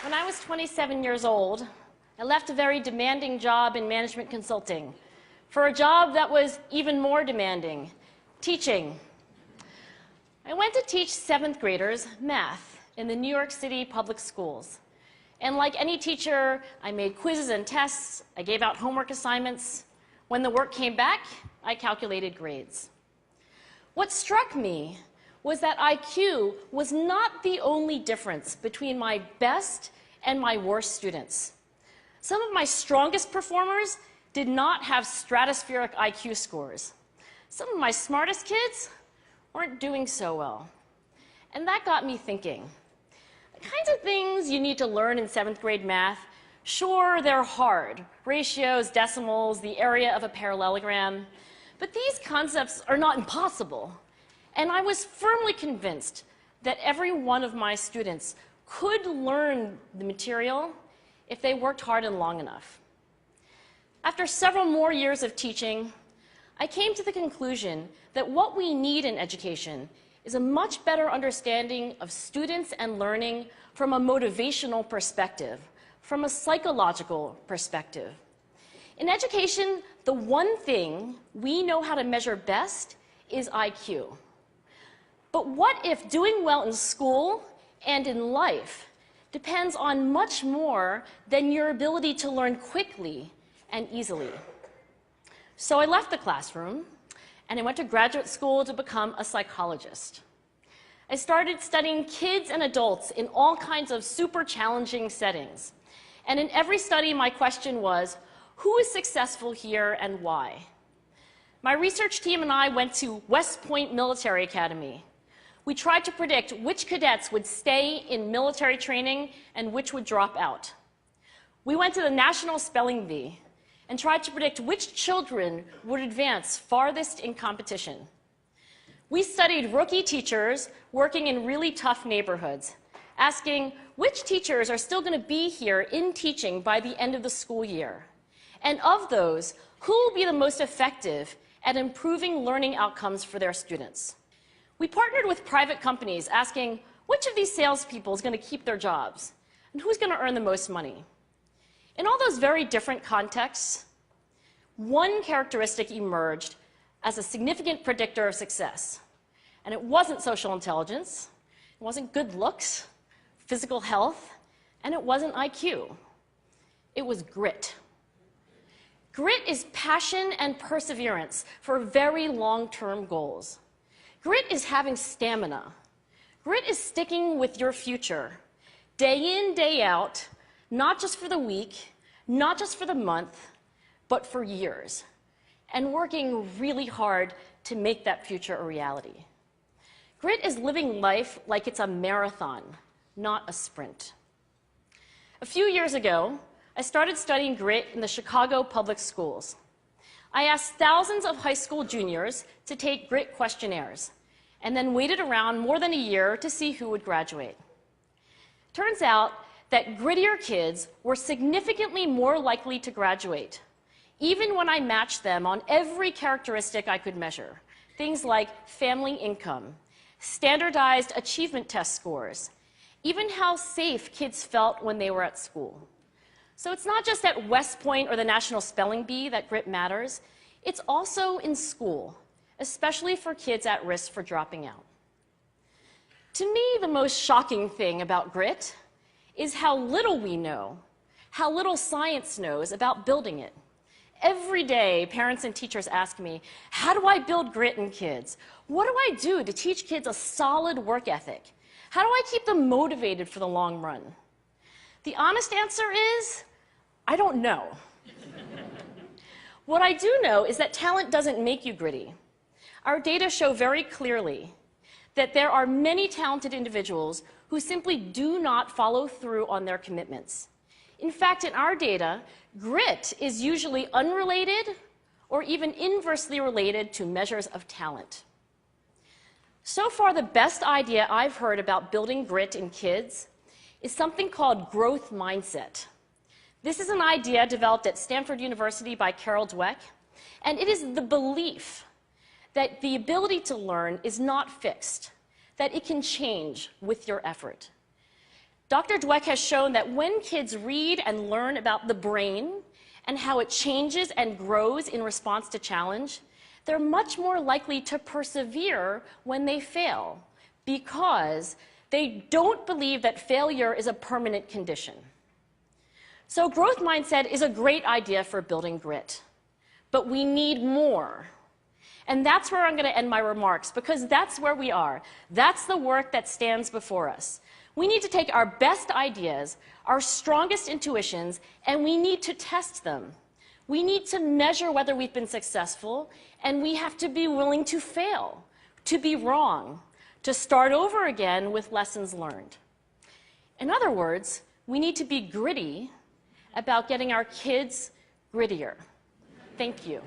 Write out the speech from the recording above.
When I was 27 years old, I left a very demanding job in management consulting for a job that was even more demanding, teaching. I went to teach 7th graders math in the New York City public schools. And like any teacher, I made quizzes and tests, I gave out homework assignments. When the work came back, I calculated grades. What struck me was that IQ was not the only difference between my best and my worst students. Some of my strongest performers did not have stratospheric IQ scores. Some of my smartest kids weren't doing so well. And that got me thinking. The kinds of things you need to learn in 7th grade math, sure, they're hard. Ratios, decimals, the area of a parallelogram. But these concepts are not impossible. And I was firmly convinced that every one of my students could learn the material if they worked hard and long enough. After several more years of teaching, I came to the conclusion that what we need in education is a much better understanding of students and learning from a motivational perspective, from a psychological perspective. In education, the one thing we know how to measure best is IQ. But what if doing well in school and in life depends on much more than your ability to learn quickly and easily? So I left the classroom and I went to graduate school to become a psychologist. I started studying kids and adults in all kinds of super challenging settings. And in every study, my question was, who is successful here and why? My research team and I went to West Point Military Academy. We tried to predict which cadets would stay in military training and which would drop out. We went to the National Spelling Bee and tried to predict which children would advance farthest in competition. We studied rookie teachers working in really tough neighborhoods, asking which teachers are still going to be here in teaching by the end of the school year. And of those, who will be the most effective at improving learning outcomes for their students? We partnered with private companies asking which of these salespeople is going to keep their jobs and who's going to earn the most money. In all those very different contexts, one characteristic emerged as a significant predictor of success. And it wasn't social intelligence, it wasn't good looks, physical health, and it wasn't IQ. It was grit. Grit is passion and perseverance for very long-term goals. Grit is having stamina. Grit is sticking with your future, day in, day out, not just for the week, not just for the month, but for years, and working really hard to make that future a reality. Grit is living life like it's a marathon, not a sprint. A few years ago, I started studying grit in the Chicago public schools. I asked thousands of high school juniors to take grit questionnaires, and then waited around more than a year to see who would graduate. Turns out that grittier kids were significantly more likely to graduate, even when I matched them on every characteristic I could measure, things like family income, standardized achievement test scores, even how safe kids felt when they were at school. So it's not just at West Point or the National Spelling Bee that grit matters, it's also in school, especially for kids at risk for dropping out. To me, the most shocking thing about grit is how little we know, how little science knows about building it. Every day, parents and teachers ask me, how do I build grit in kids? What do I do to teach kids a solid work ethic? How do I keep them motivated for the long run? The honest answer is, I don't know. What I do know is that talent doesn't make you gritty. Our data show very clearly that there are many talented individuals who simply do not follow through on their commitments. In fact, in our data, grit is usually unrelated or even inversely related to measures of talent. So far, the best idea I've heard about building grit in kids is something called growth mindset. This is an idea developed at Stanford University by Carol Dweck, and it is the belief that the ability to learn is not fixed, that it can change with your effort. Dr. Dweck has shown that when kids read and learn about the brain and how it changes and grows in response to challenge, they're much more likely to persevere when they fail because they don't believe that failure is a permanent condition. So growth mindset is a great idea for building grit, but we need more. And that's where I'm going to end my remarks, because that's where we are. That's the work that stands before us. We need to take our best ideas, our strongest intuitions, and we need to test them. We need to measure whether we've been successful, and we have to be willing to fail, to be wrong, to start over again with lessons learned. In other words, we need to be gritty about getting our kids grittier. Thank you.